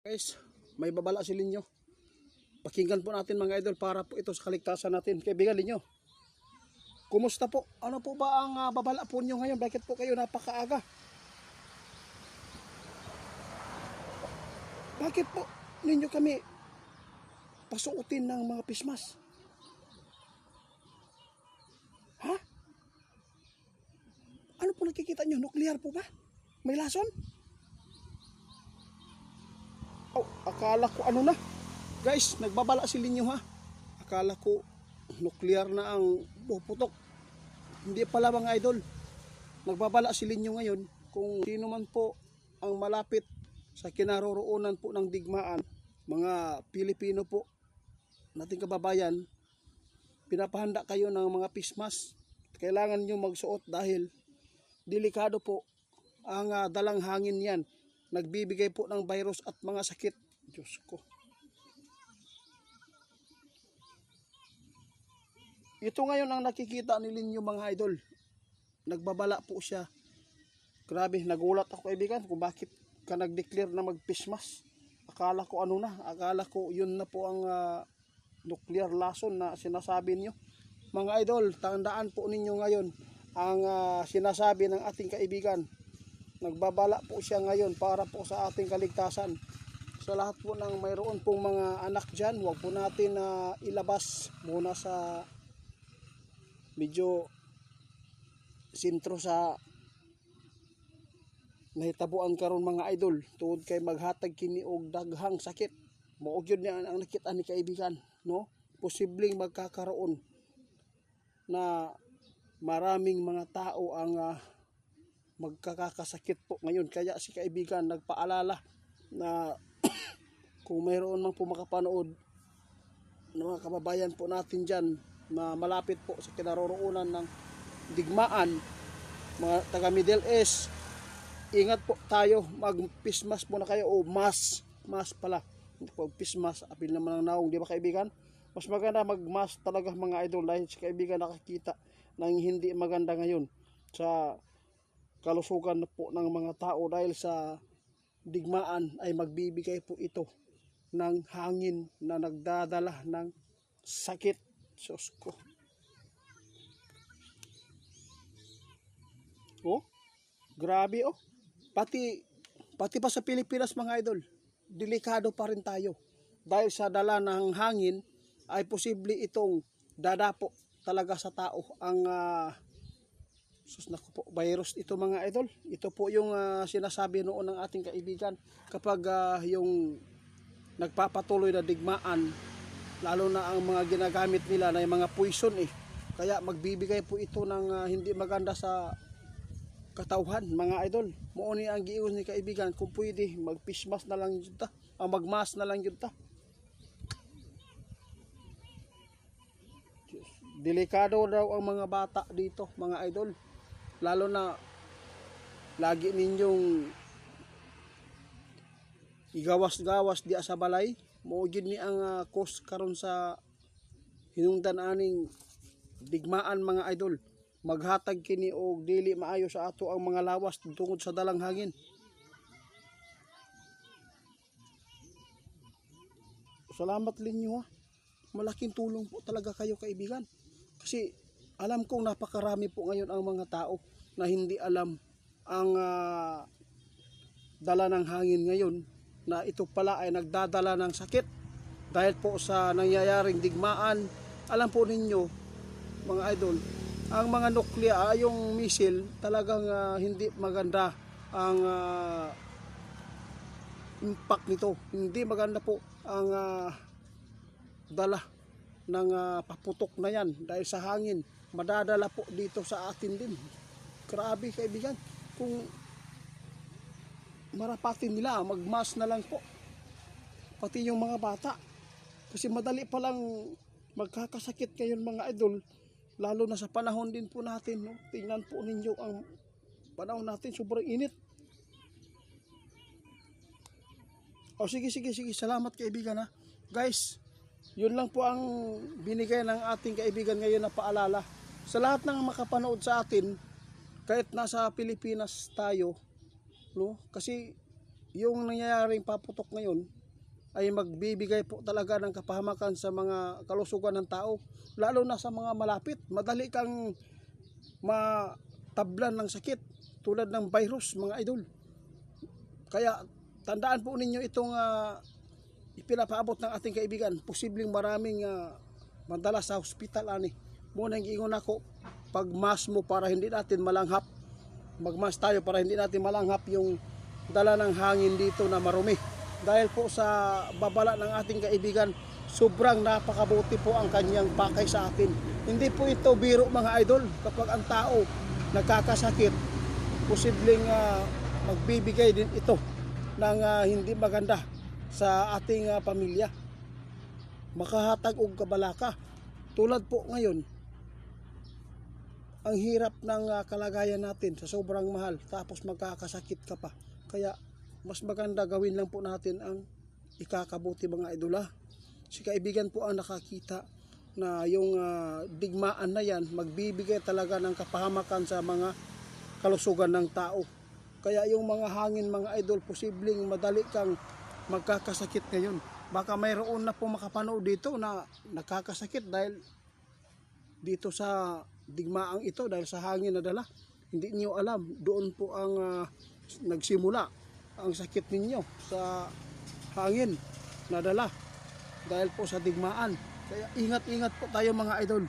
Guys, may babala si Linyo. Pakinggan po natin mga idol para po ito sa kaligtasan natin. Kaibigan Linyo, kumusta po? Ano po ba ang babala po nyo ngayon? Bakit po kayo napakaaga? Bakit po ninyo kami pasuotin ng mga pismas? Ha? Ano po nakikita nyo? Nuklear po ba? May lason? Oh, akala ko ano na. Guys, nagbabala si Linyo ha. Akala ko nuklear na ang puputok. Hindi pala mga idol. Nagbabala si Linyo ngayon kung sino man po ang malapit sa kinaroroonan po ng digmaan, mga Pilipino po, nating kababayan, pinapahanda kayo ng mga pismas. Kailangan nyo magsuot dahil delikado po ang dalang hangin yan. Nagbibigay po ng virus at mga sakit. Diyos ko. Ito ngayon ang nakikita ni Linyo mga idol. Nagbabala po siya. Grabe, nagulat ako kaibigan kung bakit ka nag-declare na mag-pismas. Akala ko ano na. Akala ko yun na po ang nuclear lason na sinasabi niyo. Mga idol, tandaan po ninyo ngayon ang sinasabi ng ating kaibigan. Nagbabala po siya ngayon para po sa ating kaligtasan. Sa lahat po ng mayroon pong mga anak dyan, huwag po natin ilabas muna sa medyo sintro sa nahitabuan karon mga idol. Tuod kay maghatag kini og daghang sakit. Mao gyud niya ang nakita ni kaibigan, no? Posibleng magkakaroon na maraming mga tao ang magkakasakit po ngayon. Kaya si kaibigan nagpaalala na kung mayroon man po makapanood ng mga kababayan po natin dyan na malapit po sa kinaroroonan ng digmaan, mga taga Middle East, ingat po tayo, mag-pismas muna kayo o mas pala, hindi po pismas, apil naman ang naong, di ba kaibigan? Mas maganda mag-mas talaga mga idol dahil si kaibigan nakakita ng hindi maganda ngayon sa kalusugan po ng mga tao dahil sa digmaan ay magbibigay po ito ng hangin na nagdadala ng sakit. Diyos ko. Oh, grabe oh. Pati pa sa Pilipinas mga idol, delikado pa rin tayo. Dahil sa dala ng hangin ay posible itong dadapo talaga sa tao ang virus ito mga idol. Ito po yung sinasabi noon ng ating kaibigan kapag yung nagpapatuloy na digmaan, lalo na ang mga ginagamit nila na yung mga poison kaya magbibigay po ito ng hindi maganda sa katauhan mga idol. Mao ni ang giiwas ni kaibigan, kung pwede magpismas na lang yun ta, magmas na lang yun ta. Delikado daw ang mga bata dito mga idol, lalo na lagi ninyong igawas-gawas di sa balay. Mao gyud ni ang cause karon sa hinungdan aning digmaan mga idol. Maghatag kini og dili maayo sa ato ang mga lawas tungod sa dalang hangin. Salamat Linyo ha. Malaking tulong po talaga kayo kaibigan. Kasi alam kong napakarami po ngayon ang mga tao na hindi alam ang dala ng hangin ngayon, na ito pala ay nagdadala ng sakit dahil po sa nangyayaring digmaan. Alam po ninyo mga idol, ang mga nuklear, yung missile, talagang hindi maganda ang impact nito. Hindi maganda po ang dala ng paputok na yan dahil sa hangin. Madadala po dito sa atin din. Grabe kaibigan, kung marapatin nila, magmas na lang po pati yung mga bata, kasi madali palang magkakasakit kayon mga idol, lalo na sa panahon din po natin, no? Tingnan po ninyo ang panahon natin, sobrang init. O sige, salamat kaibigan ha. Guys, yun lang po ang binigay ng ating kaibigan ngayon na paalala sa lahat ng makapanood sa atin kahit nasa Pilipinas tayo, no? Kasi yung nangyayaring paputok ngayon ay magbibigay po talaga ng kapahamakan sa mga kalusugan ng tao, lalo na sa mga malapit. Madali kang matablan ng sakit tulad ng virus, mga idol. Kaya tandaan po ninyo itong ipinapaabot ng ating kaibigan. Posibleng maraming madala sa hospital ani. Muna yung ingon ako, pagmas mo para hindi natin malanghap. Magmas tayo para hindi natin malanghap yung dala ng hangin dito na marumi. Dahil po sa babala ng ating kaibigan, sobrang napakabuti po ang kanyang pakay sa atin. Hindi po ito biro, mga idol. Kapag ang tao nagkakasakit, posibleng magbibigay din ito ng hindi maganda sa ating pamilya. Makahatag og kabalaka. Tulad po ngayon, ang hirap ng kalagayan natin sa sobrang mahal, tapos magkakasakit ka pa. Kaya mas maganda gawin lang po natin ang ikakabuti, mga idol. Si kaibigan po ang nakakita na yung digmaan na yan magbibigay talaga ng kapahamakan sa mga kalusugan ng tao. Kaya yung mga hangin, mga idol, posibleng madali kang magkakasakit ngayon. Baka mayroon na po makapanood dito na nakakasakit dahil dito sa digmaang ito, dahil sa hangin na dala. Hindi niyo alam, doon po ang nagsimula ang sakit ninyo sa hangin na dala dahil po sa digmaan. Kaya ingat-ingat po tayo, mga idol.